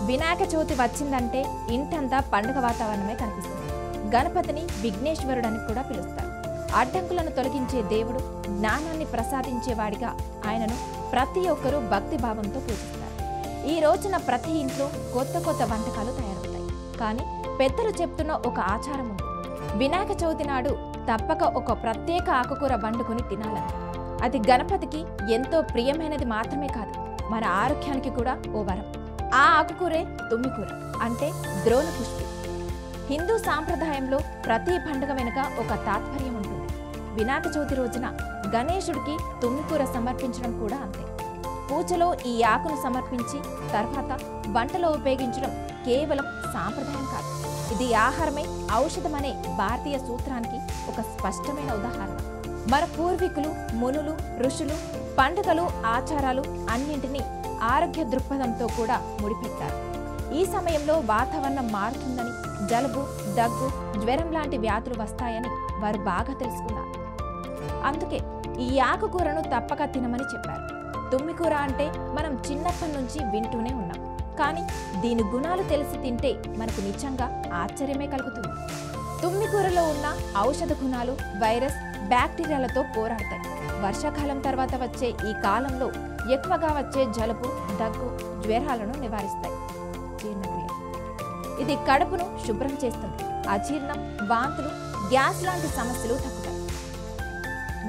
వినాయక చవితి వచ్చిందంటే ఇంటంతా పండుగ వాతావరణమే కనిపిస్తుంది. గణపతిని విఘ్నేశ్వరుడని కూడా పిలుస్తారు. అడ్డంకులను తొలగించే దేవుడు, జ్ఞానాన్ని ప్రసాదించేవాడిగా ఆయనను ప్రతి ఒక్కరూ భక్తి భావంతో పూజిస్తారు. ఈ రోజున ప్రతి ఇంట్లో కొత్త కొత్త వంటకాలు తయారవుతాయి. కానీ పెద్దలు చెప్తున్న ఒక ఆచారం ఉంది. వినాయక చవితి నాడు తప్పక ఒక ప్రత్యేక ఆకుకూర వండుకొని తినాలని. అది గణపతికి ఎంతో ప్రియమైనది మాత్రమే కాదు, మన ఆరోగ్యానికి కూడా ఓ వరం. ఆ ఆకుకూరే తుమ్మికూర, అంటే ద్రోణ పుష్పి. హిందూ సాంప్రదాయంలో ప్రతి పండుగ వెనుక ఒక తాత్పర్యం ఉంటుంది. వినాయక చవితి రోజున గణేశుడికి తుమ్మికూర సమర్పించడం కూడా అంతే. పూజలో ఈ ఆకును సమర్పించి తర్వాత వంటలో ఉపయోగించడం కేవలం సాంప్రదాయం కాదు, ఇది ఆహారమే ఔషధమనే భారతీయ సూత్రానికి ఒక స్పష్టమైన ఉదాహరణ. మన పూర్వీకులు, మునులు, ఋషులు పండుగలు, ఆచారాలు అన్నింటినీ ఆరోగ్య దృక్పథంతో కూడా ముడిపెట్టారు. ఈ సమయంలో వాతావరణం మారుతుందని, జలుబు, దగ్గు, జ్వరం లాంటి వ్యాధులు వస్తాయని వారు బాగా తెలుసుకున్నారు. అందుకే ఈ ఆకుకూరను తప్పక తినమని చెప్పారు. తుమ్మికూర అంటే మనం చిన్నప్పటి నుంచి వింటూనే ఉన్నాం. కానీ దీని గుణాలు తెలిసి తింటే మనకు నిజంగా ఆశ్చర్యమే కలుగుతుంది. తుమ్మికూరలో ఉన్న ఔషధ గుణాలు వైరస్, బ్యాక్టీరియాలతో పోరాడతాయి. వర్షాకాలం తర్వాత వచ్చే ఈ కాలంలో ఎక్కువగా వచ్చే జలుబు, దగ్గు, జ్వరాలను నివారిస్తాయి. జీర్ణక్రియ, ఇది కడుపును శుభ్రం చేస్తుంది. అజీర్ణం, వాంతులు, గ్యాస్ లాంటి సమస్యలు తగ్గుతాయి.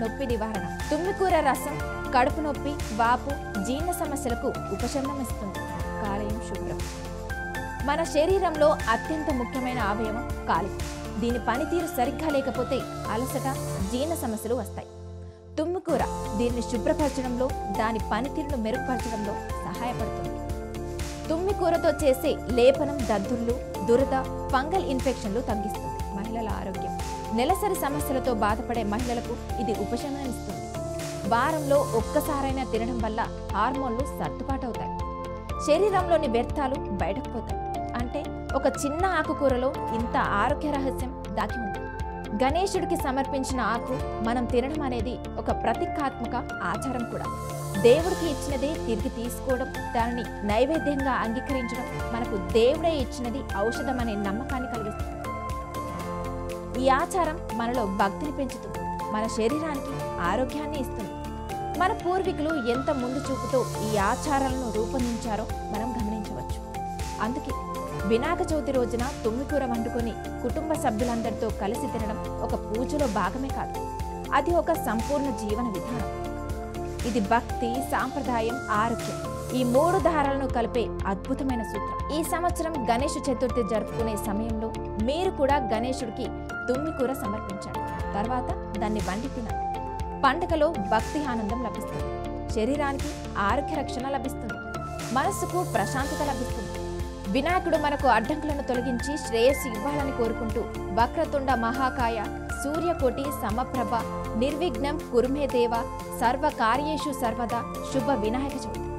నొప్పి నివారణ, తుమ్మికూర రసం కడుపు నొప్పి, వాపు, జీర్ణ సమస్యలకు ఉపశమనం ఇస్తుంది. కాలేయం శుభ్రం, మన శరీరంలో అత్యంత ముఖ్యమైన అవయవం కాలేయం. దీని పనితీరు సరిగ్గా లేకపోతే అలసట, జీర్ణ సమస్యలు వస్తాయి. తుమ్మికూర దీన్ని శుభ్రపరచడంలో, దాని పనితీరును మెరుగుపరచడంలో సహాయపడుతుంది. తుమ్మికూరతో చేసే లేపనం దద్దుర్లు, దురద, ఫంగల్ ఇన్ఫెక్షన్లు తగ్గిస్తుంది. మహిళల ఆరోగ్యం, నెలసరి సమస్యలతో బాధపడే మహిళలకు ఇది ఉపశమనమిస్తుంది. వారంలో ఒక్కసారైనా తినడం వల్ల హార్మోన్లు సర్దుబాటు అవుతాయి. శరీరంలోని వ్యర్థాలు బయటకు పోతాయి. అంటే ఒక చిన్న ఆకుకూరలో ఇంత ఆరోగ్య రహస్యం దాగి ఉంది. గణేశుడికి సమర్పించిన ఆకు మనం తినడం అనేది ఒక ప్రతీకాత్మక ఆచారం కూడా. దేవుడికి ఇచ్చినదే తిరిగి తీసుకోవడం, దానిని నైవేద్యంగా అంగీకరించడం మనకు దేవుడే ఇచ్చినది ఔషధం అనే నమ్మకాన్ని కలిగిస్తుంది. ఈ ఆచారం మనలో భక్తిని పెంచుతుంది, మన శరీరానికి ఆరోగ్యాన్ని ఇస్తుంది. మన పూర్వీకులు ఎంత ముందు చూపుతో ఈ ఆచారాలను రూపొందించారో మనం గమనించవచ్చు. అందుకే వినాయక చవితి రోజున తుమ్మికూర వండుకొని కుటుంబ సభ్యులందరితో కలిసి తినడం ఒక పూజలో భాగమే కాదు, అది ఒక సంపూర్ణ జీవన విధానం. ఇది భక్తి, సాంప్రదాయం, ఆరోగ్యం ఈ మూడు దారాలను కలిపే అద్భుతమైన సూత్రం. ఈ సంవత్సరం గణేష్ చతుర్థి జరుపుకునే సమయంలో మీరు కూడా గణేశుడికి తుమ్మికూర సమర్పించండి. తర్వాత దాన్ని వండి తినండి. పండుగలో భక్తి ఆనందం లభిస్తుంది, శరీరానికి ఆరోగ్య రక్షణ లభిస్తుంది, మనస్సుకు ప్రశాంతత లభిస్తుంది. వినాయకుడు మనకు అడ్డంకులను తొలగించి శ్రేయస్సు ఇవ్వాలని కోరుకుంటూ వక్రతుండ మహాకాయ, సూర్యకోటి సమప్రభ, నిర్విఘ్నం కురుమే దేవ, సర్వ కార్యేషు సర్వదా శుభ వినాయక చవితి.